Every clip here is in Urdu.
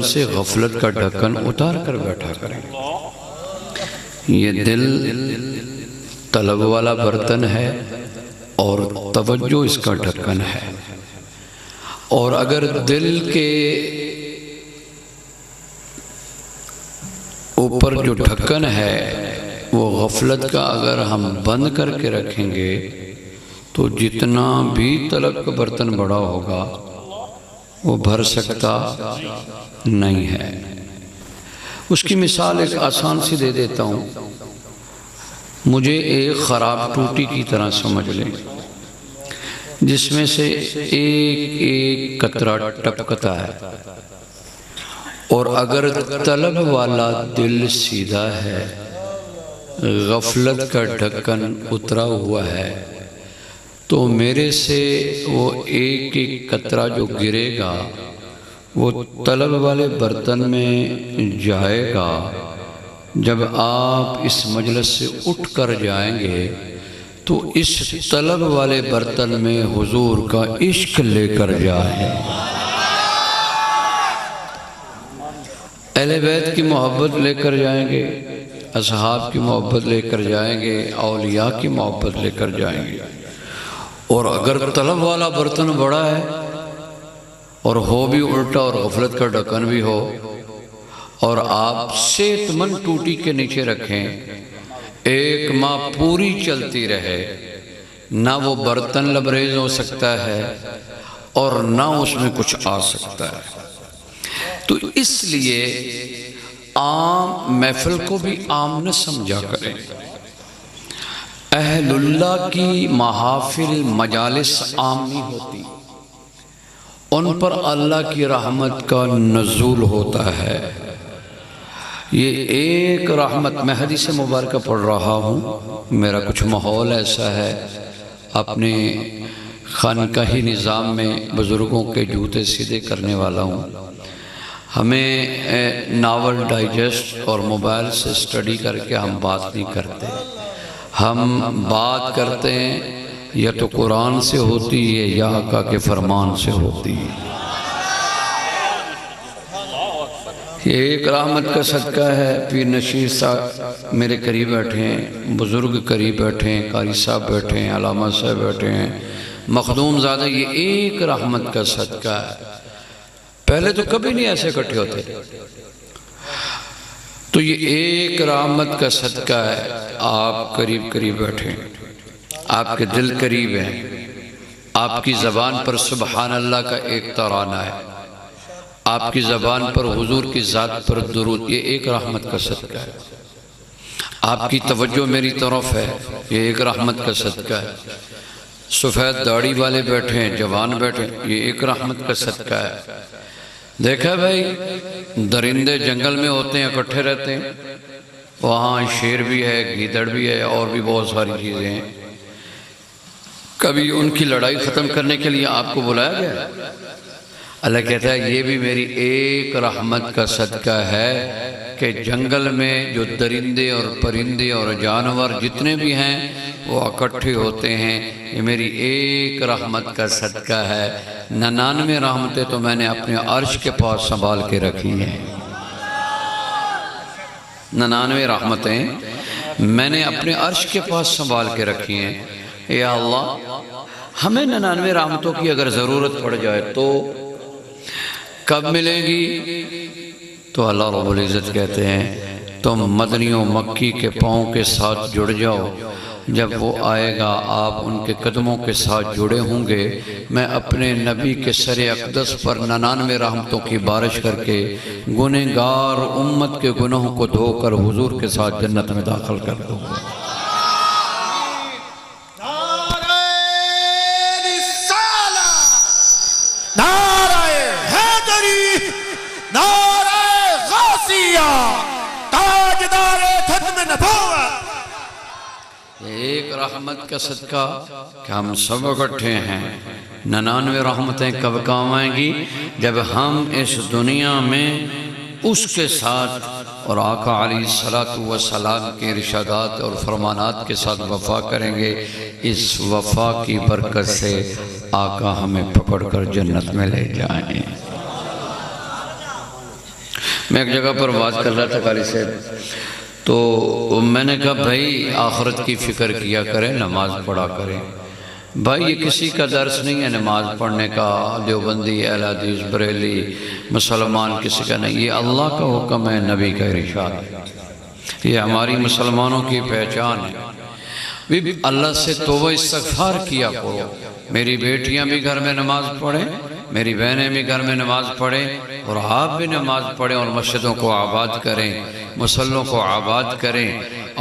سے غفلت کا ڈھکن اتار کر بیٹھا کریں۔ یہ دل طلب والا برتن ہے اور توجہ اس کا ڈھکن ہے، اور اگر دل کے اوپر جو ڈھکن ہے وہ غفلت کا اگر ہم بند کر کے رکھیں گے تو جتنا بھی طلب کا برتن بڑا ہوگا وہ بھر سکتا نہیں ہے۔ اس کی مثال ایک آسان سی دے دیتا ہوں، مجھے ایک خراب ٹوٹی کی طرح سمجھ لیں جس میں سے ایک ایک قطرہ ٹپکتا ہے، اور اگر طلب والا دل سیدھا ہے، غفلت کا ڈھکن اترا ہوا ہے، تو میرے سے وہ ایک ایک قطرہ جو گرے گا وہ طلب والے برتن میں جائے گا۔ جب آپ اس مجلس سے اٹھ کر جائیں گے تو اس طلب والے برتن میں حضور کا عشق لے کر جائیں۔ اہل بیت کی محبت لے کر جائیں گے، اصحاب کی محبت لے کر جائیں گے، اولیاء کی محبت لے کر جائیں گے۔ اور اگر طلب والا برتن بڑا ہے اور ہو بھی الٹا اور غفلت کا ڈھکن بھی ہو، اور آپ صحت مند ٹوٹی کے نیچے رکھیں، ایک ماہ پوری چلتی رہے، نہ وہ برتن لبریز ہو سکتا ہے اور نہ اس میں کچھ آ سکتا ہے۔ تو اس لیے عام محفل کو بھی عام نہ سمجھا کریں۔ اہل اللہ کی محافل مجالس عام نہیں ہوتی، ان پر اللہ کی رحمت کا نزول ہوتا ہے۔ یہ ایک رحمت، میں حدیث مبارکہ پڑھ رہا ہوں، میرا کچھ ماحول ایسا ہے، اپنے خانقاہی نظام میں بزرگوں کے جوتے سیدھے کرنے والا ہوں۔ ہمیں ناول ڈائجسٹ اور موبائل سے سٹڈی کر کے ہم بات نہیں کرتے، ہم بات کرتے ہیں یا تو قرآن سے ہوتی ہے یا آقا کے فرمان سے ہوتی ہے۔ یہ ایک رحمت کا صدقہ ہے۔ پیر نشیر صاحب میرے قریب بیٹھے ہیں، بزرگ قریب بیٹھے ہیں، قاری صاحب بیٹھے ہیں، علامہ صاحب بیٹھے ہیں، مخدوم زادہ، یہ ایک رحمت کا صدقہ ہے۔ پہلے تو کبھی نہیں ایسے اکٹھے ہوتے، تو یہ ایک رحمت کا صدقہ ہے۔ آپ قریب قریب بیٹھے ہیں، آپ کے دل قریب ہیں، آپ کی زبان پر سبحان اللہ کا ایک ترانہ ہے، آپ کی زبان پر حضور کی ذات پر درود، یہ ایک رحمت کا صدقہ ہے۔ آپ کی توجہ میری طرف ہے، یہ ایک رحمت کا صدقہ ہے۔ سفید داڑھی والے بیٹھے ہیں، جوان بیٹھے ہیں، یہ ایک رحمت کا صدقہ ہے۔ دیکھا بھائی، درندے جنگل میں ہوتے ہیں، اکٹھے رہتے ہیں، وہاں شیر بھی ہے، گیدڑ بھی ہے، اور بھی بہت ساری چیزیں ہیں۔ کبھی ان کی لڑائی ختم کرنے کے لیے آپ کو بلایا گیا؟ اللہ کہتا ہے یہ بھی میری ایک رحمت کا صدقہ ہے کہ جنگل میں جو درندے اور پرندے اور جانور جتنے بھی ہیں وہ اکٹھے ہوتے ہیں، یہ میری ایک رحمت کا صدقہ ہے۔ 99 رحمتیں تو میں نے اپنے عرش کے پاس سنبھال کے رکھی ہیں، 99 رحمتیں میں نے اپنے عرش کے پاس سنبھال کے رکھی ہیں۔ یا اللہ، ہمیں 99 رحمتوں کی اگر ضرورت پڑ جائے تو کب ملیں گی؟ تو اللہ رب العزت کہتے ہیں تم مدنی و مکی کے پاؤں کے ساتھ جڑ جاؤ، جب وہ آئے گا آپ ان کے قدموں کے ساتھ جڑے ہوں گے، میں اپنے نبی کے سر اقدس پر 99 رحمتوں کی بارش کر کے گنہگار امت کے گناہوں کو دھو کر حضور کے ساتھ جنت میں داخل کر دوں گا۔ ایک رحمت کا صدقہ کہ ہم سب اکٹھے ہیں۔ 99 رحمتیں کب کام آئیں گی؟ جب ہم اس دنیا میں اس کے ساتھ اور آقا علیہ السلام کے ارشادات اور فرمانات کے ساتھ وفا کریں گے۔ اس وفا کی برکت سے آقا ہمیں پکڑ کر جنت میں لے جائیں۔ میں ایک جگہ پر بات کر رہا تھا قاری صاحب، تو میں نے کہا بھائی آخرت کی فکر کیا کریں، نماز پڑھا کریں۔ بھائی یہ کسی کا درس نہیں ہے نماز پڑھنے کا، دیوبندی، اہل حدیث، بریلی، مسلمان کسی کا نہیں، یہ اللہ کا حکم ہے، نبی کا ارشاد ہے، یہ ہماری مسلمانوں کی پہچان ہے۔ اللہ سے توبہ استغفار کیا کرو، میری بیٹیاں بھی گھر میں نماز پڑھیں، میری بہنیں بھی گھر میں نماز پڑھیں، اور آپ بھی نماز پڑھیں، اور مسجدوں کو آباد کریں، مصلوں کو آباد کریں،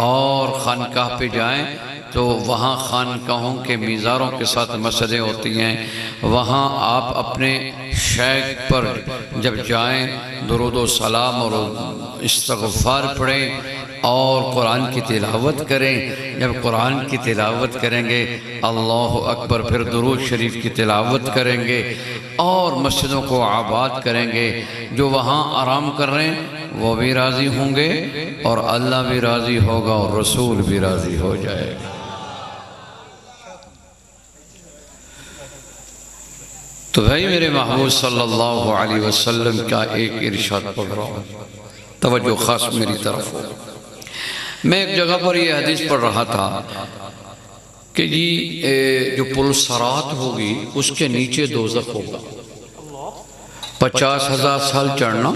اور خانقاہ پہ جائیں تو وہاں خانقاہوں کے میزاروں کے ساتھ مسجدیں ہوتی ہیں، وہاں آپ اپنے شیخ پر جب جائیں درود و سلام اور استغفار پڑھیں اور قرآن کی تلاوت کریں۔ جب قرآن کی تلاوت کریں گے اللہ اکبر، پھر درود شریف کی تلاوت کریں گے اور مسجدوں کو آباد کریں گے، جو وہاں آرام کر رہے ہیں وہ بھی راضی ہوں گے، اور اللہ بھی راضی ہوگا، اور رسول بھی راضی ہو جائے گا۔ تو بھائی میرے محبوب صلی اللہ علیہ وسلم کا ایک ارشاد پڑھ رہا ہوں، توجہ خاص میری طرف ہو۔ میں ایک جگہ پر یہ حدیث پڑھ رہا تھا کہ جو پل صراط ہوگی اس کے نیچے دوزخ ہوگا، 50,000 سال چڑھنا،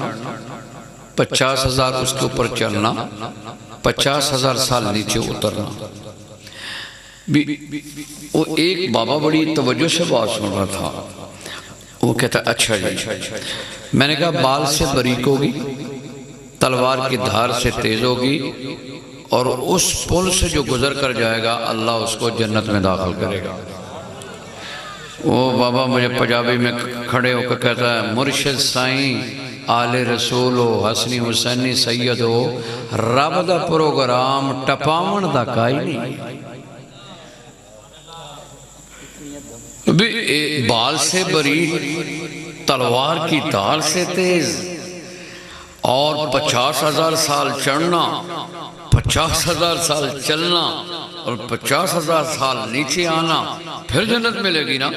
50,000 اس کے اوپر چلنا، 50,000 سال نیچے اترنا۔ وہ ایک بابا بڑی توجہ سے بات سن رہا تھا، وہ کہتا اچھا جی، میں نے کہا بال سے باریک ہوگی، تلوار کی دھار سے تیز ہوگی، اور اس پل سے جو گزر کر جائے گا اللہ اس کو جنت میں داخل کرے گا۔ وہ بابا مجھے پنجابی میں کھڑے ہو کر کہتا ہے مرشد سائیں آل رسول ہو، حسنی حسینی سید ہو، رب دا پروگرام ٹپاون دا کائی نہیں۔ بال سے باریک، تلوار کی دھار سے تیز، اور 50,000 سال چڑھنا، 50,000 سال چلنا، اور 50,000 سال نیچے آنا، پھر جنت ملے گی نا۔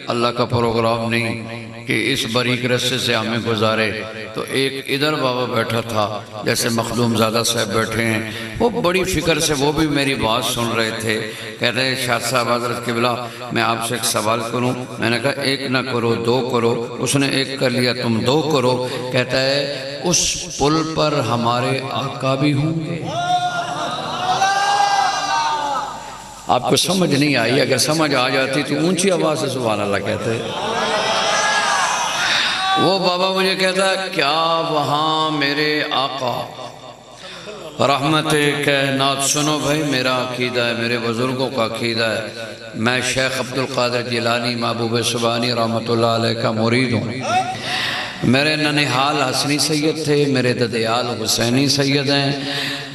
اللہ کا پروگرام نہیں کہ اس باریک رستے سے ہمیں گزارے۔ تو ایک ادھر بابا بیٹھا تھا جیسے مخدوم زادہ صاحب بیٹھے ہیں، وہ بڑی فکر سے وہ بھی میری بات سن رہے تھے، کہتے ہیں شاہ صاحب حضرت قبلہ میں آپ سے ایک سوال کروں؟ میں نے کہا ایک نہ کرو، 2 کرو۔ اس نے ایک کر لیا، تم 2 کرو۔ کہتا ہے اس پل پر ہمارے آقا بھی ہوں گے۔ آپ کو سمجھ نہیں آئی، اگر سمجھ آ جاتی تو اونچی آواز سے سبحان اللہ کہتے ہیں۔ وہ بابا مجھے کہتا ہے کیا وہاں میرے آقا رحمت کائنات، سنو بھائی میرا عقیدہ ہے، میرے بزرگوں کا عقیدہ ہے، میں شیخ عبدالقادر جیلانی محبوب سبحانی رحمت اللہ علیہ کا مرید ہوں۔ میرے ننہال حسنی سید تھے، میرے ددیال حسینی سید ہیں۔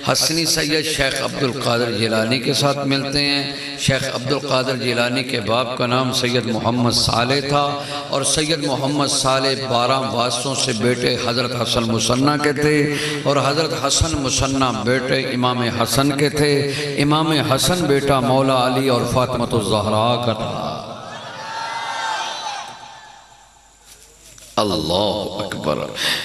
حسنی سید شیخ عبدالقادر جیلانی کے ساتھ ملتے ہیں۔ شیخ عبدالقادر جیلانی کے باپ کا نام سید محمد صالح تھا، اور سید محمد صالح 12 واسطوں سے بیٹے حضرت حسن مصنع کے تھے، اور حضرت حسن مصنع بیٹے امام حسن کے تھے۔ امام حسن بیٹا مولا علی اور فاطمۃ الزہراء کا تھا۔ اللہ اکبر،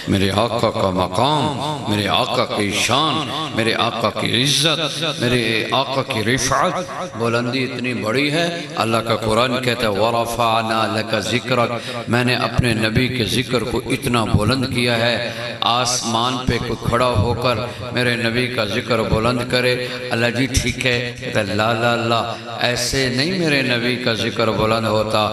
میرے آقا کا مقام، میرے آقا کی شان، میرے آقا کی عزت، میرے آقا کی رفعت، بلندی اتنی بڑی ہے۔ اللہ کا قرآن کہتا ہے وَرَفَعْنَا لَكَ ذِكْرَكَ، میں نے اپنے نبی کے ذکر کو اتنا بلند کیا ہے۔ آسمان پہ کوئی کھڑا ہو کر میرے نبی کا ذکر بلند کرے، اللہ جی ٹھیک ہے، کہتا ہے لا لا لا، ایسے نہیں میرے نبی کا ذکر بلند ہوتا۔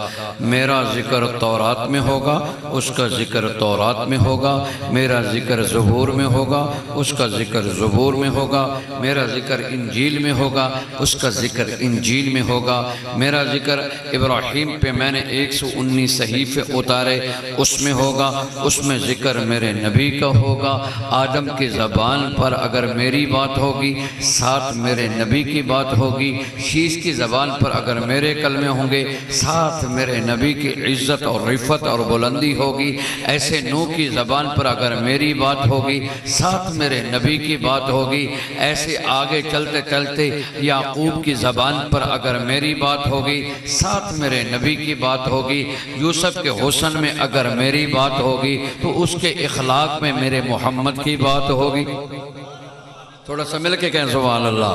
میرا ذکر تورات میں ہوگا، اس کا ذکر تورات میں ہوگا، میرا ذکر زبور میں ہوگا، اس کا ذکر زبور میں ہوگا، میرا ذکر انجیل میں ہوگا، اس کا ذکر انجیل میں ہوگا، میرا ذکر ابراہیم پہ میں نے 119 صحیفے اتارے اس میں ہوگا، اس میں ذکر میرے نبی کا ہوگا۔ آدم کی زبان پر اگر میری بات ہوگی، ساتھ میرے نبی کی بات ہوگی۔ شیش کی زبان پر اگر میرے کلمے ہوں گے، ساتھ میرے نبی کی عزت اور رفعت اور بلندی ہوگی۔ ہوگی، ایسے نوح کی زبان پر اگر میری بات ہوگی، ساتھ میرے نبی کی بات ہوگی، ایسے آگے چلتے چلتے یعقوب کی زبان پر اگر میری بات ہوگی، ساتھ میرے نبی کی بات ہوگی، یوسف کے حسن میں اگر میری بات ہوگی تو اس کے اخلاق میں میرے محمد کی بات ہوگی۔ تھوڑا سا مل کے کہیں سبحان اللہ،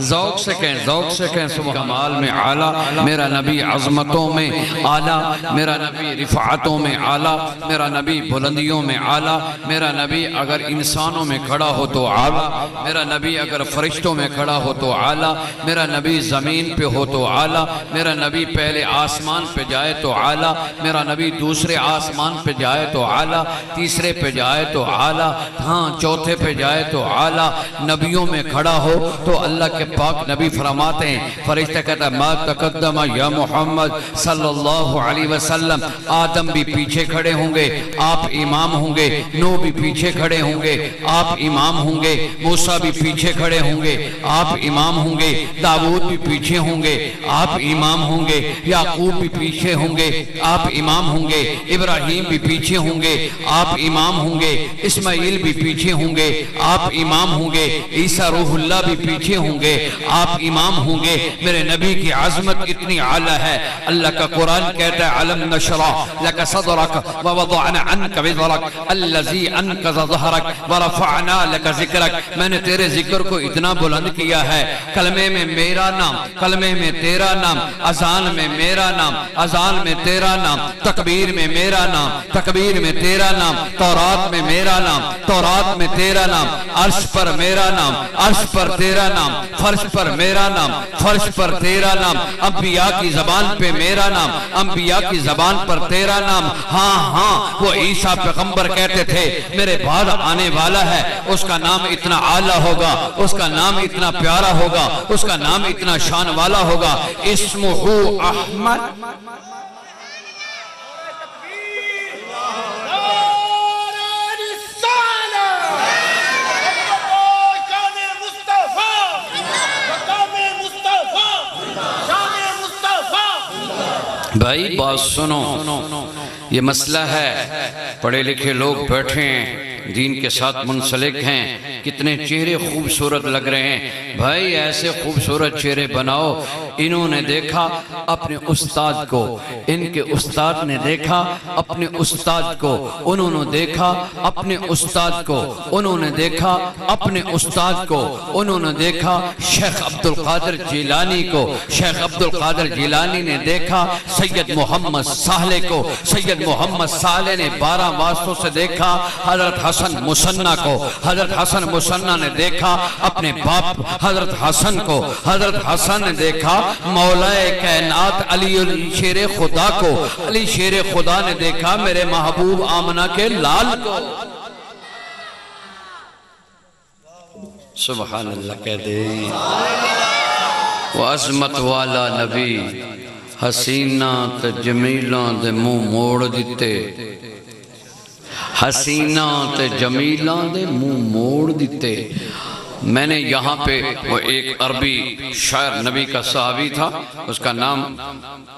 ذوق سے کہیں سبحان کمال میں اعلیٰ، میرا نبی عظمتوں میں اعلیٰ، میرا نبی رفعتوں میں اعلیٰ، میرا نبی بلندیوں میں اعلیٰ، میرا نبی اگر انسانوں میں کھڑا ہو تو اعلیٰ، میرا نبی اگر فرشتوں میں کھڑا ہو تو اعلیٰ، میرا نبی زمین پہ ہو تو اعلیٰ، میرا نبی پہلے آسمان پہ جائے تو اعلیٰ، میرا نبی دوسرے آسمان پہ جائے تو اعلیٰ، تیسرے پہ جائے تو اعلیٰ، ہاں چوتھے پہ جائے تو اعلیٰ، نبیوں میں کھڑا ہو تو اللہ کے پاک نبی فرماتے ہیں، فرشتہ کہتا ہے ما تقدم یا محمد صلی اللہ علیہ وسلم، آدم بھی پیچھے کھڑے ہوں گے، آپ امام ہوں گے، نوح بھی پیچھے کھڑے ہوں گے، آپ امام ہوں گے، موسیٰ بھی پیچھے کھڑے ہوں گے، آپ امام ہوں گے، داؤد بھی پیچھے ہوں گے، آپ امام ہوں گے، یعقوب بھی پیچھے ہوں گے، آپ امام ہوں گے، ابراہیم بھی پیچھے ہوں گے، آپ امام ہوں گے، اسماعیل بھی پیچھے ہوں گے، آپ امام ہوں گے، عیسیٰ روح اللہ بھی پیچھے ہوں گے، آپ امام ہوں گے۔ میرے نبی کی عظمت اتنی اعلیٰ ہے، اللہ کا قرآن کہتا ہے علم نشرح لک صدرک ووضعنا عنک وزرک الذی انقض ظہرک ورفعنا لک ذکرک، میں نے تیرے ذکر کو اتنا بلند کیا ہے، کلمے میں میرا نام، کلمے میں تیرا نام، اذان میں میرا نام، اذان میں تیرا نام، تکبیر میں میرا نام، تکبیر میں تیرا نام، تورات میں میرا نام، تورات میں تیرا نام، عرش پر میرا نام، عرش پر تیرا نام، فرش پر میرا نام، فرش پر تیرا نام، انبیاء کی زبان پہ میرا نام، انبیاء کی زبان پر تیرا نام۔ ہاں ہاں وہ عیسیٰ پیغمبر کہتے تھے میرے بعد آنے والا ہے، اس کا نام اتنا اعلیٰ ہوگا، اس کا نام اتنا پیارا ہوگا، اس کا نام اتنا شان والا ہوگا، اسمہ احمد۔ بھائی بات سنو، یہ مسئلہ ہے، پڑھے لکھے لوگ بیٹھے ہیں، دین کے ساتھ منسلک ہیں، کتنے چہرے خوبصورت لگ رہے ہیں، بھائی ایسے خوبصورت چہرے بناؤ۔ انہوں نے دیکھا اپنے استاد کو، ان کے استاد نے دیکھا اپنے استاد کو، انہوں نے دیکھا اپنے استاد کو، انہوں نے دیکھا اپنے استاد کو، انہوں نے دیکھا شیخ عبد القادر جیلانی کو، شیخ عبد القادر جیلانی نے دیکھا سید محمد صالح کو، سید محمد صالح نے 12 واسطوں سے دیکھا حضرت حسن مصنع کو، حضرت حسن مصنع نے دیکھا اپنے باپ حضرت حسن کو، حضرت حسن نے دیکھا مولا کائنات علی شیر خدا کو، علی شیر خدا نے دیکھا میرے محبوب آمنہ کے لال کو۔ سبحان اللہ کہہ دے، وہ عظمت والا نبی حسینہ تے جمیلہ دے منہ موڑ دیتے، حسینہ تے جمیلہ دے منہ موڑ دیتے۔ میں نے یہاں پہ وہ ایک عربی شاعر نبی کا صحابی تھا، اس کا نام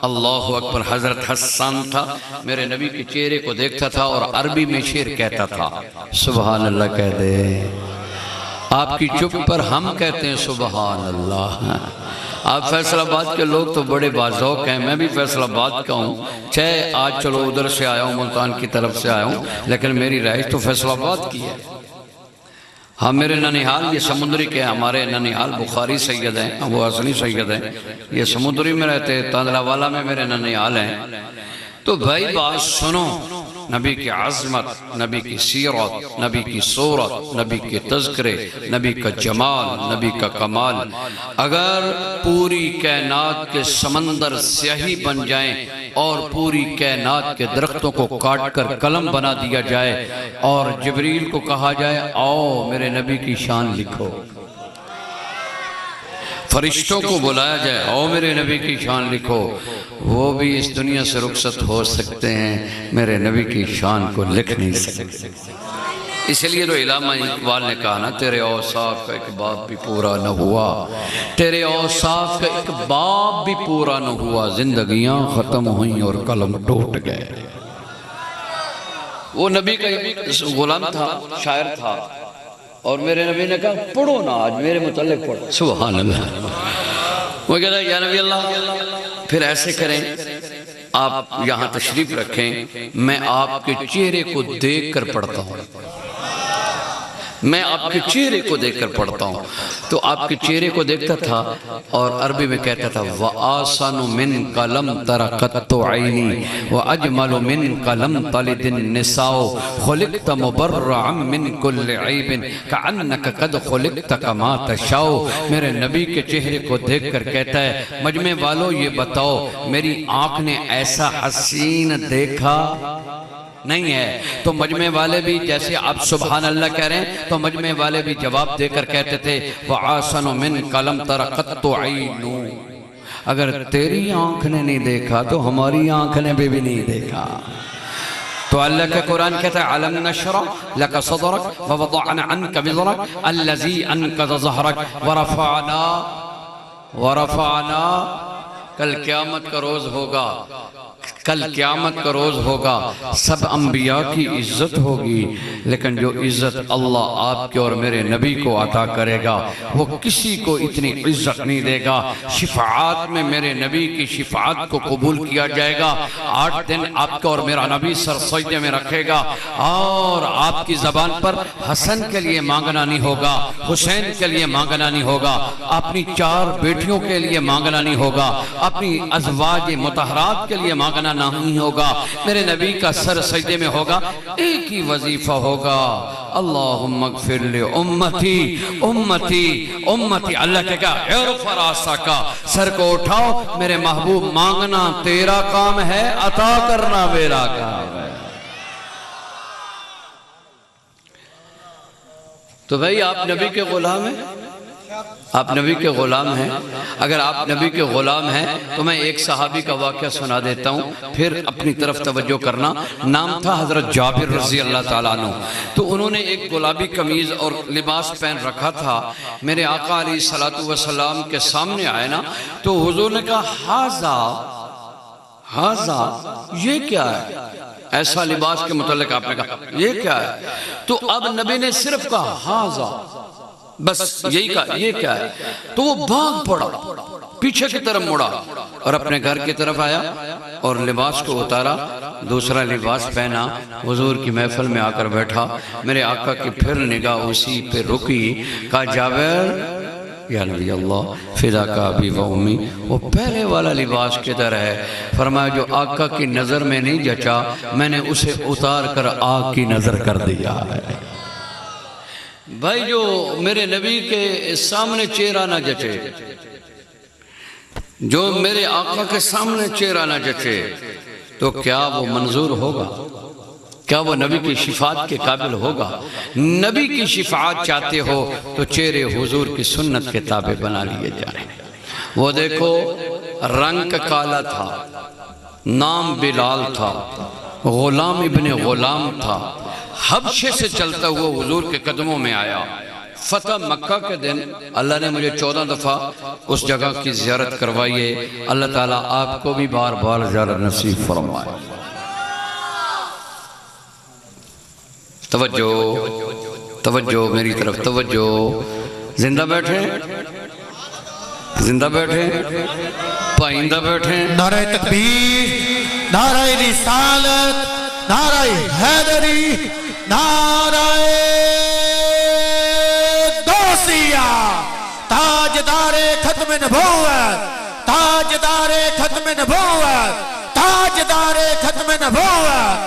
اللہ اکبر حضرت حسان تھا، میرے نبی کے چہرے کو دیکھتا تھا اور عربی میں شعر کہتا تھا۔ سبحان اللہ کہہ دے، آپ کی چپ پر ہم کہتے ہیں سبحان اللہ۔ آپ فیصل آباد کے لوگ تو بڑے باذوق ہیں، میں بھی فیصل آباد کا ہوں، چاہے آج چلو ادھر سے آیا ہوں، ملتان کی طرف سے آیا ہوں، لیکن میری رہائش تو فیصل آباد کی ہے۔ ہاں میرے ننیحال یہ سمندری کے ہمارے ننیحال بخاری سید ہیں، ابو حسنی سید ہیں، یہ سمندری میں رہتے، تاندلہ والا میں میرے ننیحال ہیں۔ تو بھائی بات سنو، نبی کی عظمت، نبی کی سیرت، نبی کی صورت، نبی کے تذکرے، نبی کا جمال، نبی کا کمال، اگر پوری کائنات کے سمندر سیاہی بن جائیں اور پوری کائنات کے درختوں کو کاٹ کر قلم بنا دیا جائے اور جبریل کو کہا جائے آؤ میرے نبی کی شان لکھو، فرشتوں کو بلایا جائے آؤ میرے نبی کی شان لکھو، وہ بھی اس دنیا سے رخصت ہو سکتے ہیں، میرے نبی کی شان کو لکھ نہیں سکتے۔ اس لیے تو علامہ اقبال نے کہا نا تیرے اوصاف کا ایک باب بھی پورا نہ ہوا، تیرے اوصاف کا ایک باب بھی پورا نہ ہوا، زندگیاں ختم ہوئیں اور قلم ٹوٹ گئے۔ وہ نبی کا غلام تھا، شاعر تھا، اور میرے نبی نے کہا پڑھو نا آج میرے متعلق پڑھو. سبحان اللہ. وہ کہتا ہے یا نبی اللہ پھر ایسے کریں، آپ یہاں تشریف رکھیں، میں آپ کے چہرے کو دیکھ کر پڑھتا ہوں. میں آپ کے چہرے کو دیکھ کر پڑھتا ہوں. تو آپ کے چہرے کو دیکھتا تھا اور عربی میں کہتا تھا وَآسَنُ مِنْكَ لَمْ تَرَ قَطُّ عَيْنِي وَأَجْمَلُ مِنْكَ لَمْ تَلِدِ النِّسَاءُ خُلِقْتَ مُبَرَّعًا مِنْ كُلِّ عَيْبٍ كَأَنَّكَ قَدْ خُلِقْتَ كَمَا تَشَاءُ. میرے نبی کے چہرے کو دیکھ کر کہتا ہے مجمع والوں یہ بتاؤ میری آنکھ نے ایسا حسین دیکھا نہیں ہے؟ تو مجمع والے بھی جیسے آپ سبحان اللہ کہہ رہے ہیں تو مجمع والے بھی جواب دے کر کہتے تھے وَعَاسَنُ مِنْكَ لَمْ تَرَ قَطُّ عَيْنُ. اگر تیری آنکھ نے نہیں دیکھا تو ہماری آنکھ نے بھی نہیں دیکھا. تو اللہ کا قرآن کہتا ہے عَلَمْ نَشْرَحْ لَكَ صَدْرَكَ وَوَضَعْنَا عَنْكَ وِزْرَكَ الَّذِي أَنْقَضَ ظَهْرَكَ وَرَفَعْنَا. کل قیامت کا روز ہوگا، کل قیامت کا روز ہوگا، سب انبیاء کی عزت ہوگی، لیکن جو عزت اللہ آپ کے اور میرے نبی کو عطا کرے گا وہ کسی کو اتنی عزت نہیں دے گا. شفاعات میں میرے نبی کی شفاعت کو قبول کیا جائے گا. 8 دن آپ کا اور میرا نبی سر سجدے میں رکھے گا اور آپ کی زبان پر حسن کے لیے مانگنا نہیں ہوگا، حسین کے لیے مانگنا نہیں ہوگا، اپنی 4 بیٹیوں کے لیے مانگنا نہیں ہوگا، اپنی ازواج مطہرات کے لیے مانگنا نہیں ہوگا. میرے نبی کا سر سجدے میں ہوگا، ایک ہی وظیفہ ہوگا اللہم اغفر لی امتی امتی امتی. اللہ کہے گا ارفع راسک، سر کو اٹھاؤ، میرے محبوب مانگنا تیرا کام ہے، عطا کرنا میرا کام ہے. تو بھائی آپ نبی کے غلام ہیں، آپ نبی کے غلام ہیں. اگر آپ نبی کے غلام ہیں تو میں ایک صحابی کا واقعہ سنا دیتا ہوں، پھر اپنی طرف توجہ کرنا. نام تھا حضرت جابر رضی اللہ تعالیٰ عنہ. تو انہوں نے ایک گلابی قمیض اور لباس پہن رکھا تھا. میرے آقا علیہ السلام کے سامنے آئے نا تو حضور نے کہا ہاذا یہ کیا ہے؟ ایسا لباس کے متعلق آپ نے کہا یہ کیا ہے؟ تو اب نبی نے صرف کہا ہاذا، بس یہی کہا یہ کیا ہے؟ تو وہ بھاگ پڑا، پیچھے کی طرف مڑا اور اپنے گھر کی طرف آیا اور لباس کو اتارا، دوسرا لباس پہنا، حضور کی محفل میں آ کر بیٹھا. میرے آقا کی پھر نگاہ اسی پہ رکی. کہا جابر یا نبی اللہ فداک ابی و امی، وہ پہلے والا لباس کدھر ہے؟ فرمایا جو آقا کی نظر میں نہیں جچا میں نے اسے اتار کر آگ کی نظر کر دیا ہے. بھائی جو میرے نبی کے سامنے چہرہ نہ جچے، جو میرے آقا کے سامنے چہرہ نہ جچے تو کیا وہ منظور ہوگا؟ کیا وہ نبی کی شفاعت کے قابل ہوگا؟ نبی کی شفاعت چاہتے ہو تو چہرے حضور کی سنت کے تابع بنا لیے جائیں. وہ دیکھو رنگ کالا تھا، نام بلال تھا، غلام ابن غلام تھا، حبشے سے چلتا ہوا حضور کے قدموں میں آیا. فتح مکہ کے دن اللہ نے مجھے 14 دفعہ اس جگہ کی زیارت کروائیے. اللہ تعالیٰ آپ کو بھی بار بار زیارت نصیب فرمائے. توجہ میری طرف توجہ. زندہ بیٹھیں، زندہ بیٹھیں، پائندہ بیٹھیں. نعرہ تکبیر، نعرہ رسالت، نعرہ حیدری، نعرہ غوثیہ. تاجدار ختم نبوت، تاجدار ختم نبوت، تاجدار ختم نبوت.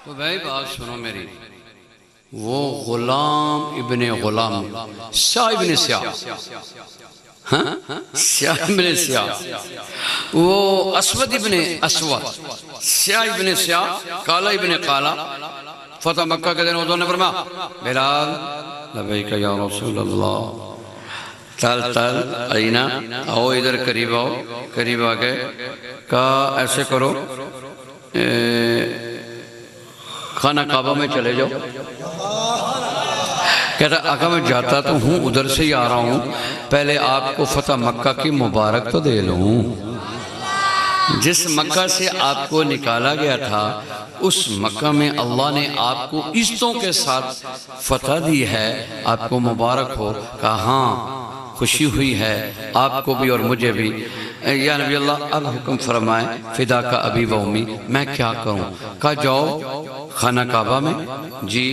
تو بھائی بات سنو میری. وہ غلام ابن غلام سیاہ ابن سیاہ، سیاہ ابن سیاہ، وہ اسود ابن اسود، سیاہ ابن سیاہ، کالا ابن کالا. فتح مکہ کے دن حضور نے فرمایا بلال لبیک یا رسول اللہ. تل آئینہ آؤ ادھر قریب آؤ. قریب آگئے. کہا ایسے کرو خانہ کعبہ میں چلے جاؤ. کہتا آقا میں جاتا تو ہوں ادھر سے ہی آ رہا ہوں، پہلے آپ کو فتح مکہ کی مبارک تو دے لوں. جس مکہ سے آپ کو نکالا گیا تھا اس مکہ میں اللہ نے آپ کو عزتوں کے ساتھ فتح دی ہے، آپ کو مبارک ہو۔ کہا ہاں خوشی ہوئی ہے آپ کو بھی اور مجھے بھی۔ یا نبی اللہ اب حکم فرمائیں، فدا کا ابی و امی، میں کیا کروں؟ کہا جاؤ خانہ کعبہ میں۔ جی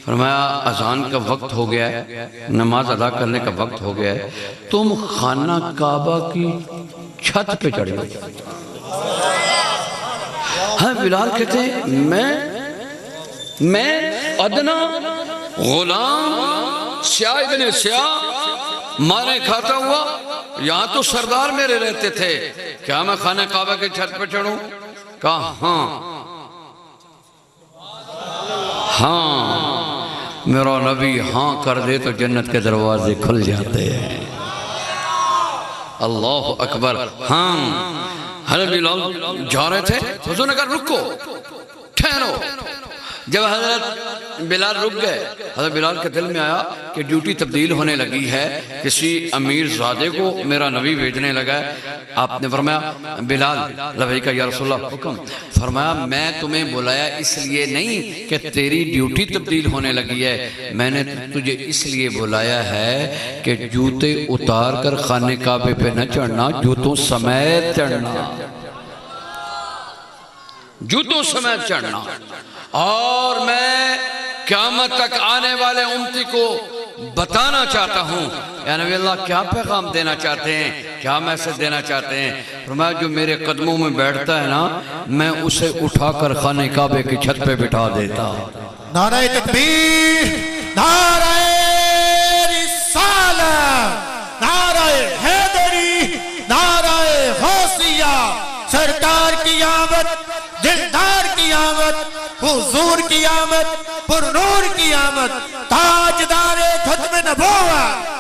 فرمایا اذان کا وقت ہو گیا ہے، نماز ادا کرنے کا وقت ہو گیا ہے، تم خانہ کعبہ کی چھت پہ چڑھ گئے۔ ہاں بلال کہتے ہیں میں ادنا غلام سیاہ ابن سیاہ مارے کھاتا ہوا، یہاں تو سردار میرے رہتے تھے، کیا میں خانہ کعبہ کے چھت پہ چڑھوں؟ کہا ہاں میرا نبی ہاں کر دے تو جنت کے دروازے کھل جاتے ہیں۔ اللہ اکبر۔ ہاں حضرت بلال جا رہے تھے، حضور نے کہا رکو ٹھہرو۔ جب حضرت بلال رک گئے، حضرت بلال کے دل میں آیا کہ ڈیوٹی تبدیل ہونے لگی ہے، کسی امیر زادے کو میرا نبی بھیجنے لگا ہے۔ آپ نے فرمایا بلال لبیک یا رسول اللہ، حکم فرمایا میں تمہیں بلایا اس لیے نہیں کہ تیری ڈیوٹی تبدیل ہونے لگی ہے، میں نے تجھے اس لیے بلایا ہے کہ جوتے اتار کر خانہ کعبے پہ نہ چڑھنا، جوتوں سمیت چڑھنا، جوتوں سمیت چڑھنا۔ اور میں قیامت تک آنے والے امتی کو بتانا چاہتا ہوں۔ یا نبی اللہ کیا پیغام دینا چاہتے ہیں، کیا میسج دینا چاہتے ہیں؟ فرمایا جو میرے قدموں میں بیٹھتا ہے نا، میں اسے اٹھا کر خانہ کعبے کی چھت پہ بٹھا دیتا۔ نعرہ تکبیر، نعرہ رسالت، نعرہ حیدری، نعرہ غوثیہ، سرکار کی آمد، دلدار کی آمد، حضور کی آمد، پر نور کی آمد، تاجدار ختم نبوت۔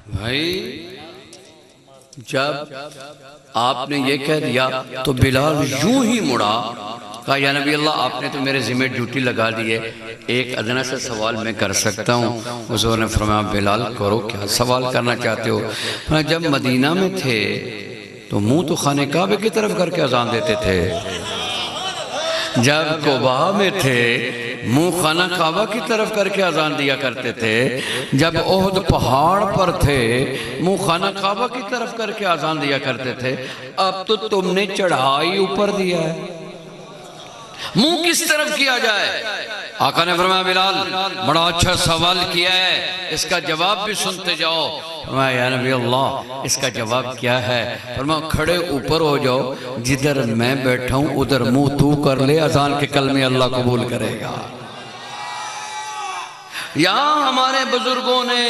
بھائی جب آپ نے یہ کہہ دیا تو بلال یوں ہی مڑا، کہا یا نبی اللہ آپ نے تو میرے ذمہ ڈیوٹی لگا دی ہے، ایک ادنا سا سوال میں کر سکتا ہوں؟ حضور نے فرمایا بلال کرو، کیا سوال کرنا چاہتے ہو؟ جب مدینہ میں تھے تو منہ تو خانہ کعبے کی طرف کر کے اذان دیتے تھے، جب قباء میں تھے منہ خانہ کعبہ کی طرف کر کے اذان دیا کرتے تھے، جب احد پہاڑ پر تھے منہ خانہ کعبہ کی طرف کر کے اذان دیا کرتے تھے، اب تو تم نے چڑھائی اوپر دیا ہے، منہ کس طرف کیا جائے؟ آقا نے فرمایا بلال بڑا اچھا سوال کیا ہے، اس کا جواب بھی سنتے جاؤ۔ فرمایا یا نبی اللہ اس کا جواب کیا ہے؟ فرمایا کھڑے اوپر ہو جاؤ، جدھر میں بیٹھا ہوں ادھر منہ تو کر لے، اذان کے کلمے اللہ قبول کرے گا۔ یہاں ہمارے بزرگوں نے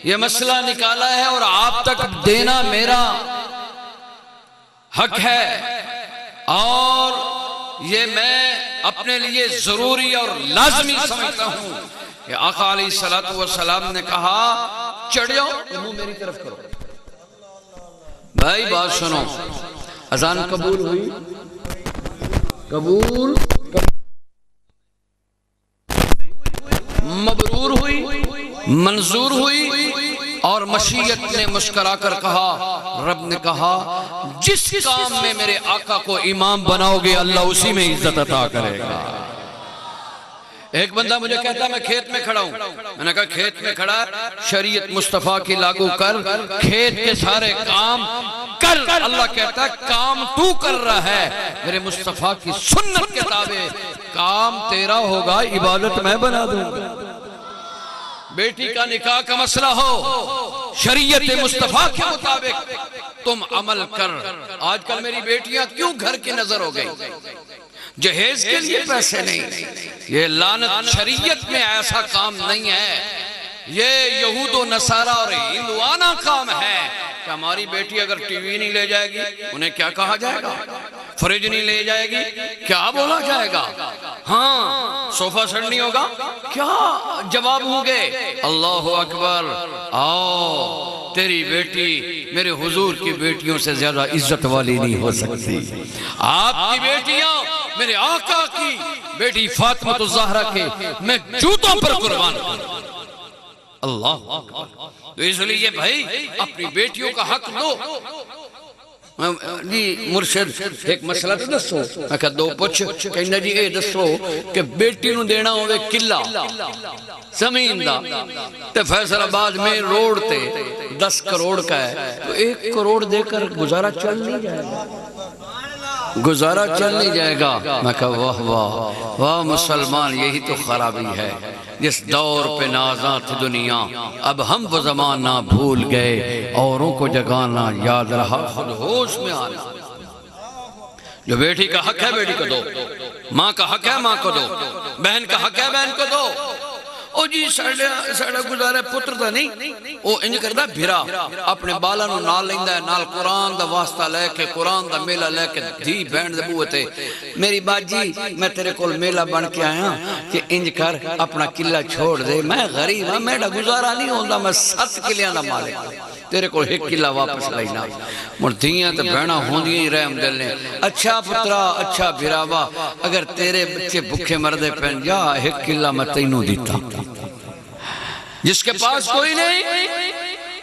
یہ مسئلہ نکالا ہے اور آپ تک دینا میرا حق ہے، اور یہ میں اپنے لیے ضروری اور لازمی سمجھتا ہوں کہ آقا علیہ السلام نے کہا چڑھ جاؤ تو منہ میری طرف کرو۔ بھائی بات سنو، اذان قبول ہوئی، قبول مبرور ہوئی، منظور ہوئی، اور مشیت نے مسکرا کر کہا، رب نے کہا جس کام میں میرے آقا کو امام بناؤ گے اللہ اسی میں عزت عطا کرے گا۔ ایک بندہ مجھے کہتا ہے میں کھیت میں کھڑا ہوں، میں نے کہا کھیت میں کھڑا شریعت مصطفیٰ کی لاگو کر، کھیت کے سارے کام کر۔ اللہ کہتا ہے کام تو کر رہا ہے، میرے مصطفیٰ کی سنت کے تابع کام تیرا ہوگا، عبادت میں بنا دوں گا۔ بیٹی کا نکاح کا مسئلہ ہو، شریعت مصطفیٰ کے مطابق تم عمل کر۔ آج کل میری بیٹیاں کیوں گھر کی نظر ہو گئی؟ جہیز کے لیے پیسے نہیں، یہ لعنت شریعت میں ایسا کام نہیں ہے، یہ یہود و نصارہ اور ہندوانہ کام ہے کہ ہماری بیٹی اگر ٹی وی نہیں لے جائے گی انہیں کیا کہا جائے گا، فریج نہیں لے جائے گی کیا بولا جائے گا، ہاں صوفہ سیٹ نہیں ہوگا کیا جواب ہوں گے۔ اللہ اکبر، آؤ تیری بیٹی میرے حضور کی بیٹیوں سے زیادہ عزت والی نہیں ہو سکتی، آپ کی بیٹیاں میرے آقا کی بیٹی فاطمہ الزہرا کے میں جوتوں پر قربان کروں۔ اللہ تو اس لیے بھائی اپنی بیٹیوں کا حق دو، جی مرشد ایک مسئلہ تو دسو، میں کہا دو پوچھ، کہنا جی اے دسو کہ بیٹی نو دینا ہوئے قلعہ زمین دا تے فیصل آباد میں روڈ تے 10 کروڑ کا ہے، تو 1 کروڑ دے کر گزارا چل نہیں جائے گا، گزارا چل نہیں جائے گا۔ میں کہا واہ واہ واہ مسلمان، یہی تو خرابی ہے، جس دور پہ نازاں تھی دنیا، اب ہم وہ زمانہ بھول گئے، اوروں کو جگانا یاد رہا خود ہوش میں آنا۔ جو بیٹی کا حق ہے بیٹی کو دو، ماں کا حق ہے ماں کو دو، بہن کا حق ہے بہن کو دو۔ او جی ساڑھا گزارے پتر دا نہیں، او انج کردہ بھرا اپنے بالا نو نال لیندہ ہے، نال قرآن دا واسطہ لے کے، قرآن دا میلہ لے کے، دھی بینڈ دے بوتے، میری باجی میں تیرے کول میلہ بن کے آیا کہ انج کر اپنا قلعہ چھوڑ دے، میں غریب ہاں، میرا گزارا نہیں ہوندہ، میں 7 قلعہ دا مالک تیرے کو 1 قلعہ واپس لینا۔ مردیاں تے بہنا ہوندیاں ہی رحم دل نے، اچھا پترا اچھا بھراوا، اگر تیرے بچے بھکھے مردے پہن جا 1 قلعہ میں تینوں دیتا۔ جس کے پاس کوئی نہیں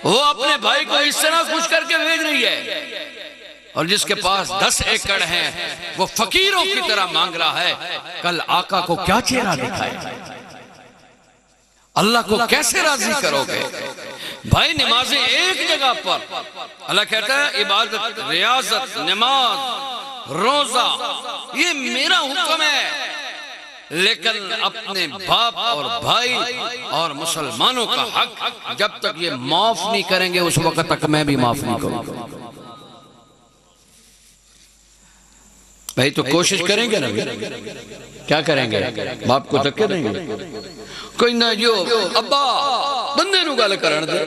وہ اپنے بھائی کو اس طرح خوش کر کے بھیج رہی ہے، اور جس کے پاس 10 ایکڑ ہیں وہ فقیروں کی طرح مانگ رہا ہے۔ کل آقا کو کیا چہرہ دکھائے، اللہ کو کیسے راضی کرو گے؟ بھائی نمازیں ایک جگہ پر، اللہ کہتا ہے عبادت، ریاضت، نماز، روزہ یہ میرا حکم ہے، لیکن اپنے باپ اور بھائی اور مسلمانوں کا حق جب تک یہ معاف نہیں کریں گے اس وقت تک میں بھی معاف نہیں کروں گا۔ بھائی تو کوشش کریں گے نا، کیا کریں گے؟ باپ کو دھکے دیں گے؟ کوئی نہ جو ابا بندے نو گل کرن دے،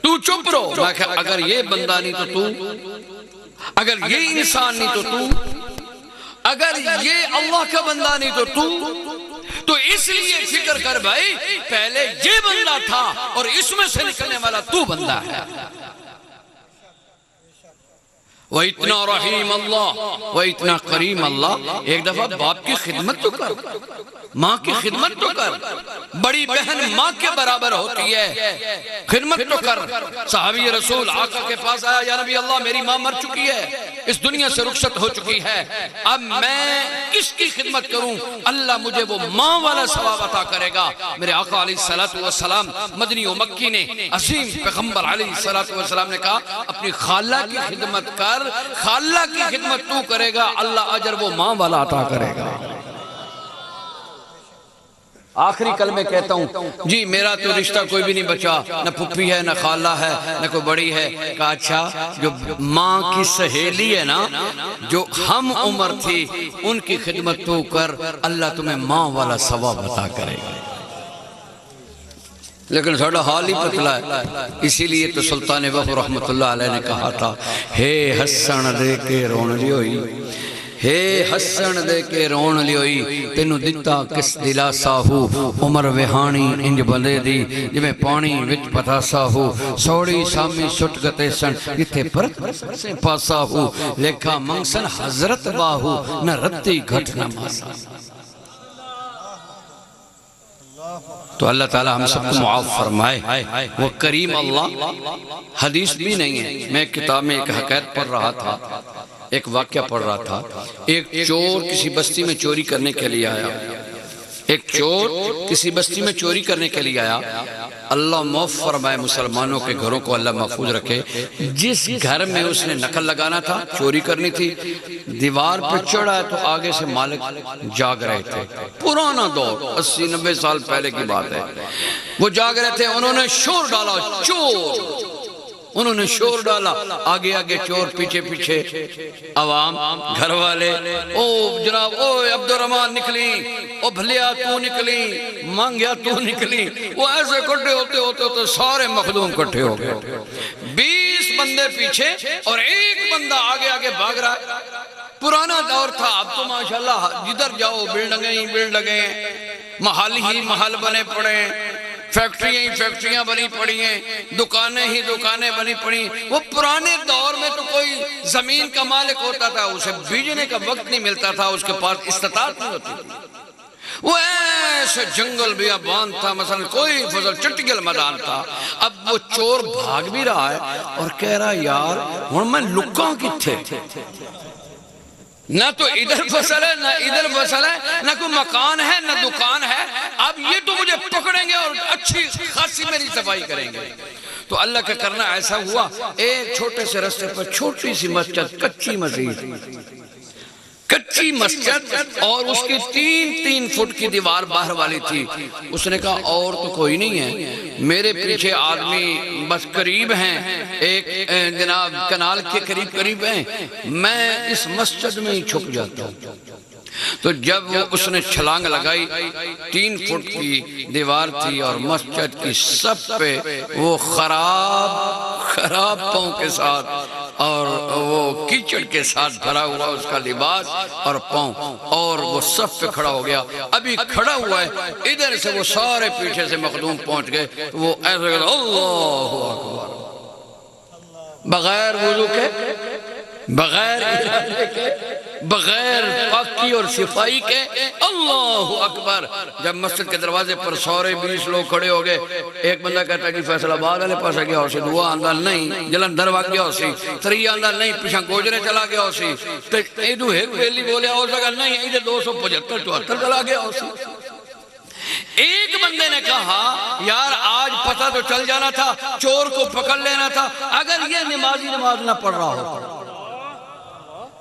تو چپ رہو۔ میں کہا اگر یہ بندہ نہیں تو تو، اگر یہ انسان نہیں تو تو، اگر یہ اللہ کا بندہ نہیں تو اس لیے فکر کر بھائی پہلے یہ بندہ تھا اور اس میں سے نکلنے والا تو بندہ ہے۔ وَإِتْنَا رَحِيمَ اللَّهِ وَإِتْنَا قَرِيمَ اللَّهِ۔ ایک دفعہ باپ کی خدمت تو کر، ماں کی خدمت تو کر، بڑی بہن ماں کے برابر ہوتی ہے، خدمت تو کر۔ صحابی رسول آقا کے پاس آیا، یا نبی اللہ میری ماں مر چکی ہے، اس دنیا سے رخصت ہو چکی ہے، اب میں کس کی خدمت کروں؟ اللہ مجھے وہ ماں والا ثواب عطا کرے گا۔ میرے آقا علیہ السلام مدنی و مکی نے، عظیم پیغمبر علیہ السلام نے کہا اپنی خالہ کی خدمت کر، خالہ کی خدمت تو کرے گا اللہ اجر وہ ماں والا عطا کرے گا۔ آخری کلمہ کہتا ہوں جی میرا تو رشتہ کوئی بھی نہیں بچا، نہ پھپھی ہے نہ خالہ ہے نہ کوئی بڑی ہے۔ کہا اچھا جو ماں کی سہیلی ہے نا، جو ہم عمر تھی، ان کی خدمت تو کر، اللہ تمہیں ماں والا ثواب عطا کرے گا۔ لیکن ساڑھا حال ہی پتلا ہے، اسی لیے تو سلطان وقت رحمت اللہ علیہ نے کہا تھا، ہے ہسن دے کے رون لی ہوئی، ہے ہسن دے کے رون لی ہوئی، تینو دتا کس دلا ساہو، عمر وہانی انج بندے دی، جمیں پانی وچ پتا ساہو، سوڑی سامی سٹ گتے سن، جتے پرت سے پاسا ہو، لکھا منگسن حضرت باہو، نہ رتی گھٹ نہ ماسا۔ تو اللہ تعالیٰ ہم سب کو معاف فرمائے۔ وہ کریم اللہ حدیث بھی نہیں ہے، میں کتاب میں ایک حقیقت پڑھ رہا تھا، ایک واقعہ پڑھ رہا تھا، ایک چور کسی بستی میں چوری کرنے کے لیے آیا، ایک چور کسی بستی میں چوری کرنے کے لیے آیا۔ اللہ معاف فرمائے مسلمانوں کے گھروں کو اللہ محفوظ رکھے۔ جس گھر میں اس نے نقل لگانا تھا، چوری کرنی تھی، دیوار پہ چڑھا ہے تو آگے سے مالک جاگ رہے تھے، پرانا دور 80-90 سال پہلے کی بات ہے، وہ جاگ رہے تھے، انہوں نے شور ڈالا، چور، انہوں نے شور ڈالا، آگے آگے چور، پیچھے پیچھے عوام، گھر والے، او جناب، او عبدالرحمن نکلی، او بھلیا تو نکلی، مانگیا تو نکلی، وہ ایسے کٹھے ہوتے سارے مخدوم کٹھے ہو گئے، 20 بندے پیچھے اور ایک بندہ آگے آگے بھاگ رہا ہے۔ پرانا دور تھا، اب تو ماشاءاللہ جدھر جاؤ بلڈنگیں ہی بلڈنگیں، محل ہی محل بنے پڑے، فیکٹریاں ہی فیکٹریاں بنی پڑی ہیں، دکانیں ہی دکانیں بنی پڑی۔ وہ پرانے دور میں تو کوئی زمین کا مالک ہوتا تھا، اسے بیجنے کا وقت نہیں ملتا تھا، اس کے پاس استطاعت نہیں ہوتی تھی، وہ ایسے جنگل بیابان تھا، مثلا کوئی فضل چٹگل میدان تھا. اب وہ چور بھاگ بھی رہا ہے اور کہہ رہا یار ہن میں لکاں کتھے، نہ تو ادھر فصل ہے نہ ادھر فصل ہے، نہ کوئی مکان ہے نہ دکان ہے. اب یہ تو مجھے پکڑیں گے اور اچھی خاصی میری صفائی کریں گے. تو اللہ کا کرنا ایسا ہوا، ایک چھوٹے سے رستے پر چھوٹی سی مسجد، کچی مسجد، کچی مسجد، اور اس کی 3 فٹ کی دیوار باہر والی تھی. اس نے کہا اور تو کوئی نہیں ہے، میرے پیچھے آدمی بس قریب ہیں، ایک جناب کنال کے قریب ہیں، میں اس مسجد میں ہی چھپ جاتا ہوں. تو جب اس نے چھلانگ لگائی، 3 فٹ کی دیوار تھی اور مسجد کی سب پہ وہ خراب پاؤں کے ساتھ اور وہ کیچڑ کے ساتھ بھرا ہوا اس کا لباس اور پاؤں، اور وہ سب پہ کھڑا ہو گیا. ابھی کھڑا ہوا ہے، ادھر سے وہ سارے پیچھے سے مخدوم پہنچ گئے. وہ ایسے کہتا اللہ اکبر، بغیر وضو کے، بغیر ارادے کے، بغیر پاکی اور صفائی کے، اللہ اکبر. جب مسجد کے دروازے پر سارے 20 لوگ کھڑے ہو گئے، ایک بندہ کہتا ہے کہ فیصل آباد والے پاس گیا ہو سی، دعا اندر نہیں جلندھر واگ گیا ہو سی، تریا اندر نہیں پیچھا گوجرے چلا گیا ہو سی، تو ایدو ایک بیلی بولے ہو سکا نہیں، ایدے 275-74 چلا گیا ہو سی. ایک بندے نے کہا یار آج پتہ تو چل جانا تھا، چور کو پکڑ لینا تھا. اگر یہ نمازی نماز نہ پڑھ رہا ہو،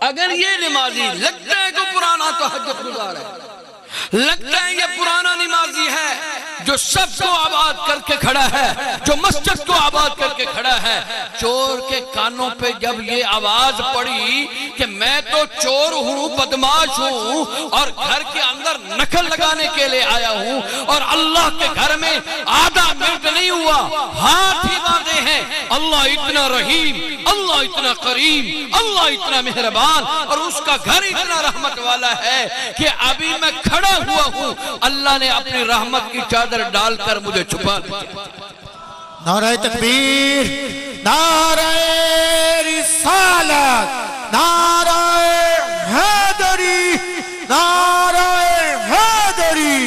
اگر یہ نمازی لگتا ہے کہ پرانا تہجد گزار ہے، لگتا ہے یہ پرانا نمازی ہے جو سب کو آباد کر کے کھڑا ہے، جو مسجد کو آباد کر کے کھڑا ہے، چور کے کانوں پہ جب یہ آواز پڑی کہ میں تو چور ہوں، بدماش ہوں، اور گھر کے اندر نکل لگانے کے لئے آیا ہوں، اور اللہ کے گھر میں آدھا منٹ نہیں ہوا، ہاتھ ہی باندھے ہیں. اللہ اتنا رحیم، اللہ اتنا کریم، اللہ اتنا مہربان، اور اس کا گھر اتنا رحمت والا ہے کہ ابھی میں کھڑا ہوا ہوں، اللہ نے اپنی رحمت کی چادر ڈال کر مجھے چھپا دیا. نعرہ تکبیر، نعرہ رسالت، نعرہ حیدری، نعرہ حیدری.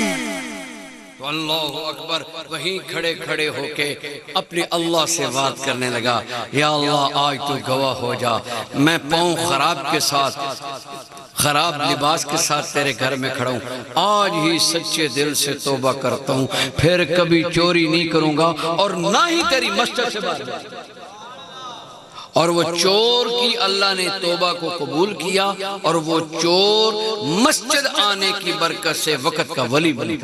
تو اللہ اکبر وہیں کھڑے کھڑے ہو کے اپنے اللہ سے بات کرنے لگا، یا اللہ آج تو گواہ ہو جا، میں پاؤں خراب کے ساتھ، خراب لباس کے ساتھ تیرے گھر میں کھڑا ہوں، آج ہی سچے دل سے توبہ کرتا ہوں، پھر کبھی چوری نہیں کروں گا اور نہ ہی تیری مسجد سے باہر جاؤں گا. اور وہ چور کی اللہ نے توبہ کو قبول کیا، اور وہ چور مسجد آنے کی برکت سے وقت کا ولی بنی.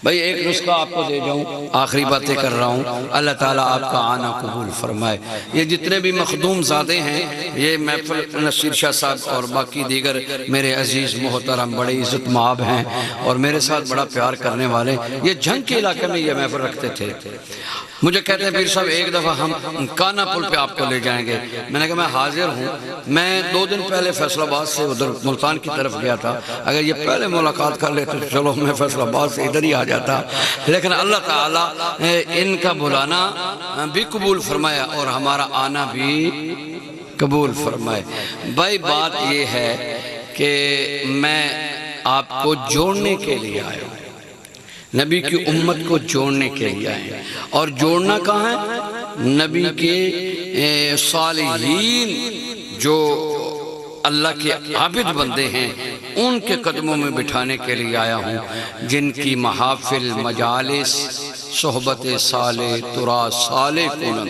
بھئی ایک نسخہ آپ کو دے جاؤں، آخری باتیں کر رہا ہوں، اللہ تعالیٰ آپ کا آنا قبول فرمائے. یہ جتنے بھی مخدوم زادے ہیں، یہ محفل نصیر شاہ صاحب اور باقی دیگر میرے عزیز محترم بڑے عزت مآب ہیں اور میرے ساتھ بڑا پیار کرنے والے. یہ جھنگ کے علاقے میں یہ محفل رکھتے تھے. مجھے کہتے ہیں پیر صاحب ایک دفعہ ہم کانا پل پہ آپ کو لے جائیں گے. میں نے کہا میں حاضر ہوں. میں 2 دن پہلے فیصل آباد سے ادھر ملتان کی طرف گیا تھا. اگر یہ پہلے ملاقات کر لیتے تو چلو میں فیصل آباد سے ادھر ہی آ جاتا، لیکن اللہ تعالیٰ ان کا بلانا بھی قبول فرمایا اور ہمارا آنا بھی قبول فرمائے. بھائی بات یہ ہے کہ میں آپ کو جوڑنے کے لیے آیا ہوں، نبی کی امت کو جوڑنے کے لیے آئے. اور جوڑنا کہاں ہے؟ نبی کے صالحین جو اللہ کے عابد بندے ہیں ان کے قدموں میں بٹھانے کے لیے آیا ہوں، جن کی محافل، مجالس، صحبت صالح ترا صالح کنن،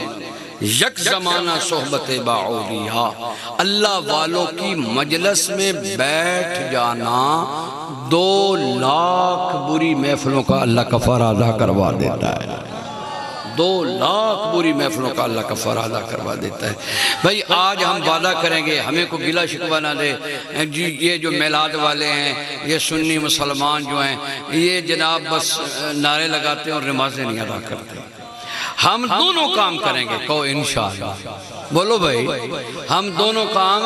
یک زمانہ صحبت با اولیاء، اللہ والوں کی مجلس میں بیٹھ جانا 2 لاکھ بری محفلوں کا اللہ کفارہ ادا کروا دیتا ہے. 2 لاکھ بری محفلوں کا اللہ کفارہ ادا کروا دیتا ہے. بھئی آج ہم وعدہ کریں گے، ہمیں کو گلہ شکوہ نہ دے جی، یہ جو میلاد والے ہیں، یہ سنی مسلمان جو ہیں، یہ جناب بس نعرے لگاتے ہیں اور نمازیں نہیں ادا کرتے. ہم دونوں کام کریں گے، کہو انشاءاللہ، بولو بھائی، ہم دونوں کام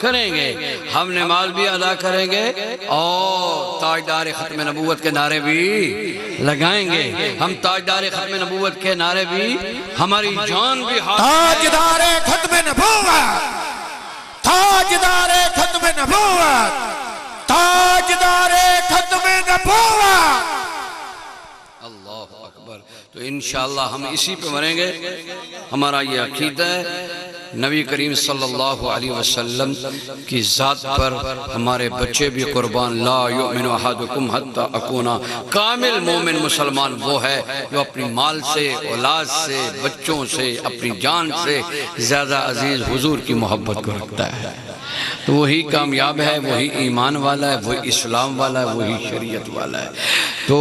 کریں گے. ہم نماز بھی ادا کریں گے اور تاجدار ختم نبوت کے نعرے بھی لگائیں گے. ہم تاجدار ختم نبوت کے نعرے بھی، ہماری جان بھی تاجدار ختم نبوت، تاجدار ختم نبوت، تاجدار ختم تو انشاءاللہ ہم اسی پہ مریں گے. ہمارا یہ عقیدہ ہے. نبی کریم صلی اللہ علیہ وسلم کی ذات پر ہمارے بچے بھی قربان. لا یؤمن احدکم حتی اکونا. کامل مومن مسلمان وہ ہے جو اپنی مال سے، اولاد سے، بچوں سے، اپنی جان سے زیادہ عزیز حضور کی محبت کو رکھتا ہے. تو وہی کامیاب ہے، وہی ایمان والا ہے، وہی اسلام والا ہے، وہی شریعت والا ہے. تو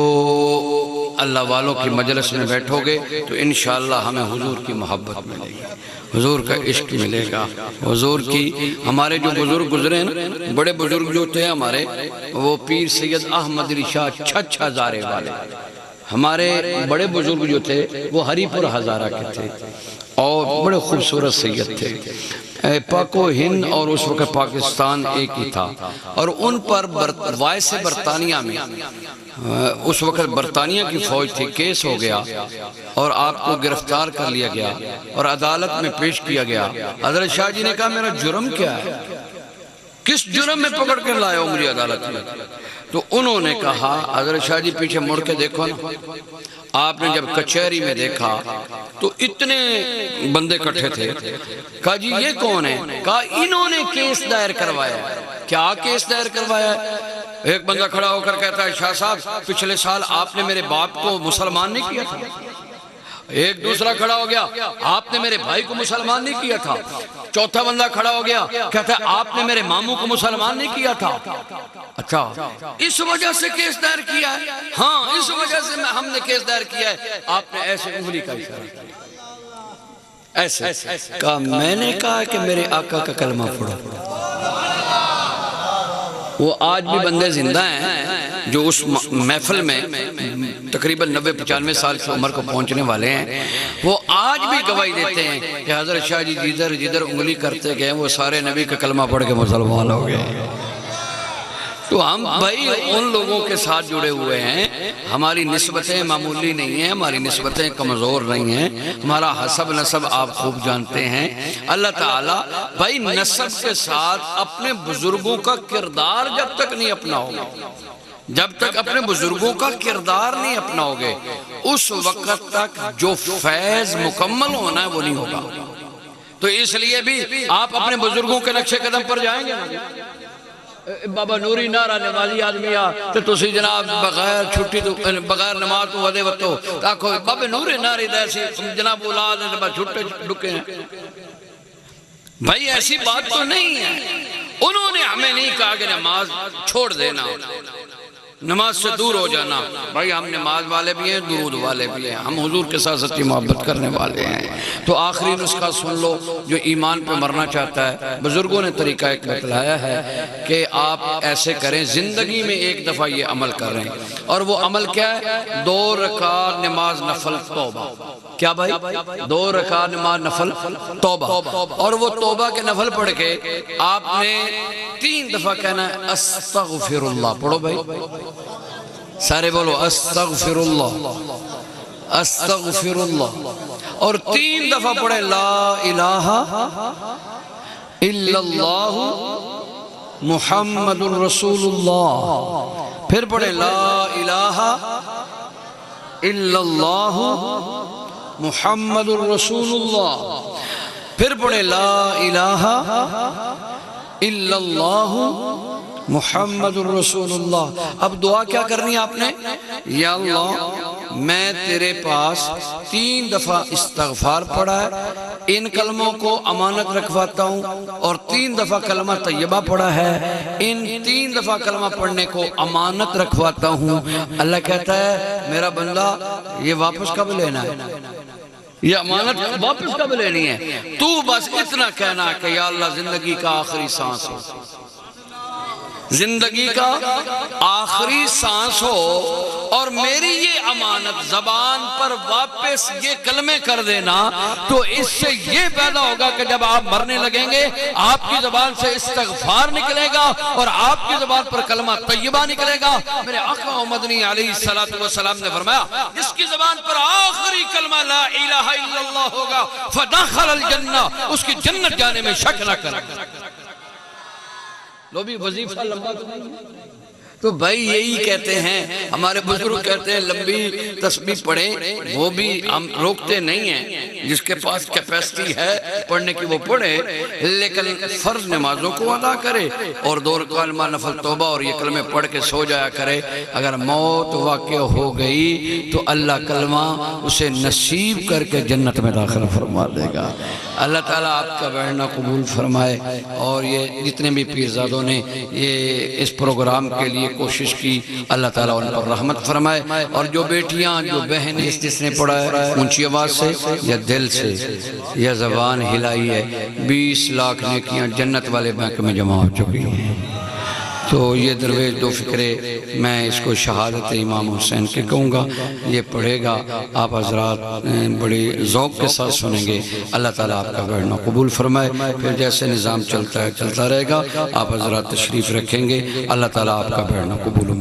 اللہ والوں کی مجلس میں بیٹھو گے تو انشاءاللہ ہمیں حضور کی محبت ملے گی، حضور کا عشق ملے گا. حضور کی ہمارے جو بزرگ گزرے ہیں، بڑے بزرگ جو تھے ہمارے، وہ پیر سید احمد علی شاہ چھچ ہزارے والے. ہمارے بڑے بزرگ جو تھے وہ ہری پور ہزارہ کے تھے اور بڑے خوبصورت سید تھے. پاک و ہند اور اس وقت پاکستان ایک ہی تھا. اور ان پر وائس برطانیہ میں، اس وقت برطانیہ کی فوج تھی، کیس ہو گیا اور آپ کو گرفتار کر لیا گیا اور عدالت میں پیش کیا گیا. حضرت شاہ جی نے کہا میرا جرم کیا ہے، کس جرم میں پکڑ کر لائے ہو مجھے عدالت میں؟ تو انہوں نے کہا، حضرت شاہ جی پیچھے مڑ کے دیکھو نا. آپ نے جب کچہری میں دیکھا تو اتنے بندے کٹھے تھے. کہا جی یہ کون ہے؟ کہا انہوں نے کیس دائر کروایا. کیا کیس دائر کروایا ہے؟ ایک بندہ کھڑا ہو کر کہتا ہے شاہ صاحب پچھلے سال آپ نے میرے باپ کو مسلمان نہیں کیا تھا. ایک دوسرا کھڑا ہو گیا، آپ نے میرے بھائی کو مسلمان نہیں کیا تھا. چوتھا بندہ کھڑا ہو گیا، کہتا ہے آپ نے میرے ماموں کو مسلمان نہیں کیا تھا. اچھا اس وجہ سے کیس دائر کیا ہے؟ ہاں اس وجہ سے ہم نے کیس دائر کیا ہے. آپ نے ایسے انگلی کا اشارہ کیا، ایسے کہا میں نے کہا کہ میرے آقا کا کلمہ پڑھو. وہ آج بھی بندے زندہ ہیں جو اس محفل میں تقریباً 90-95 سال کی عمر کو پہنچنے والے ہیں. وہ آج بھی گواہی دیتے ہیں کہ حضرت شاہ جی جدھر جدھر انگلی کرتے گئے وہ سارے نبی کا کلمہ پڑھ کے مسلمان ہو گئے. تو ہم بھائی ان لوگوں کے ساتھ جڑے ہوئے ہیں. ہماری نسبتیں معمولی نہیں ہیں، ہماری نسبتیں کمزور نہیں ہیں. ہمارا حسب نسب آپ خوب جانتے ہیں. اللہ تعالیٰ بھائی نسب کے ساتھ اپنے بزرگوں کا کردار جب تک نہیں اپناؤگے، جب تک اپنے بزرگوں کا کردار نہیں اپناؤگے، اس وقت تک جو فیض مکمل ہونا ہے وہ نہیں ہوگا. تو اس لیے بھی آپ اپنے بزرگوں کے نقش قدم پر جائیں گے. بابا نوری نارا نمازی آدمی تو تسی جناب بغیر چھٹی تو بغیر نماز تو ودے وقتو تاکو بابا نوری ناری دیسی جناب اولاد ہیں جناب چھٹے ڈکے ہیں. بھائی ایسی بات تو نہیں ہے. انہوں نے ہمیں نہیں کہا کہ نماز چھوڑ دینا، نماز سے دور ہو جانا. بھائی ہم نماز والے بھی ہیں، درود والے بھی ہیں، ہم حضور کے ساتھ سچی محبت کرنے والے ہیں. تو آخری نسخہ سن لو. جو ایمان پہ مرنا چاہتا ہے، بزرگوں نے طریقہ ایک بتلایا ہے کہ آپ ایسے کریں، زندگی میں ایک دفعہ یہ عمل کر رہے ہیں. اور وہ عمل کیا ہے؟ 2 رکعت نماز نفل توبہ. کیا بھائی؟ 2 رکعت نماز نفل توبہ. اور وہ توبہ کے نفل پڑھ کے آپ نے 3 دفعہ کہنا ہے استغفر اللہ. پڑھو بھائی سارے بولو استغفر اللہ استغفر اللہ. اور 3 دفعہ پڑھے لا الہ الا اللہ محمد الرسول اللہ. پھر پڑھے لا الہ الا اللہ محمد الرسول اللہ. پھر پڑھے لا الہ الا اللہ محمد الرسول اللہ. اب دعا کیا کرنی ہے آپ نے؟ یا اللہ میں تیرے پاس 3 دفعہ استغفار پڑھا ہے، ان کلموں کو امانت رکھواتا ہوں. اور 3 دفعہ کلمہ طیبہ پڑھا ہے، ان 3 دفعہ کلمہ پڑھنے کو امانت رکھواتا ہوں. اللہ کہتا ہے میرا بندہ یہ واپس کب لینا ہے؟ یہ امانت واپس کب لینی ہے؟ تو بس اتنا کہنا کہ یا اللہ زندگی کا آخری سانس ہو، زندگی کا آخری سانس ہو اور میری یہ امانت زبان پر واپس یہ کلمے کر دینا. تو اس سے یہ پیدا ہوگا کہ جب آپ مرنے لگیں گے آپ کی زبان سے استغفار نکلے گا اور آپ کی زبان پر کلمہ طیبہ نکلے گا. میرے آقا مدنی علیہ السلام نے فرمایا جس کی زبان پر آخری کلمہ لا الہ الا اللہ ہوگا فدخل الجنہ، اس کی جنت جانے میں شک نہ کرے. لو بھی وظیفہ لمبا تو نہیں ہے. تو بھائی یہی کہتے ہیں، ہمارے بزرگ کہتے ہیں لمبی تسبیح پڑھیں، وہ بھی ہم روکتے نہیں ہیں، جس کے پاس کیپیسٹی ہے پڑھنے کی وہ پڑھے، لیکن فرض نمازوں کو ادا کرے اور 2 کلمہ نفل توبہ اور یہ کلمے پڑھ کے سو جایا کرے۔ اگر موت واقع ہو گئی تو اللہ کلمہ اسے نصیب کر کے جنت میں داخل فرما دے گا۔ اللہ تعالیٰ آپ کا بیٹھنا قبول فرمائے، اور یہ جتنے بھی پیرزادوں نے یہ اس پروگرام کے لیے کوشش کی، اللہ تعالیٰ ان پر رحمت فرمائے، اور جو بیٹیاں جو بہنیں جس نے پڑھا ہے اونچی آواز سے یا دل سے یا زبان ہلائی ہے، 20 لاکھ نیکیاں جنت والے بینک میں جمع ہو چکی ہیں۔ تو یہ درویش دو فکرے میں اس کو شہادت امام حسین کے کہوں گا، یہ پڑھے گا، آپ حضرات بڑی ذوق کے ساتھ سنیں گے۔ اللہ تعالیٰ آپ کا بیٹھنا قبول فرمائے، پھر جیسے نظام چلتا ہے چلتا رہے گا، آپ حضرات تشریف رکھیں گے، اللہ تعالیٰ آپ کا بیٹھنا قبول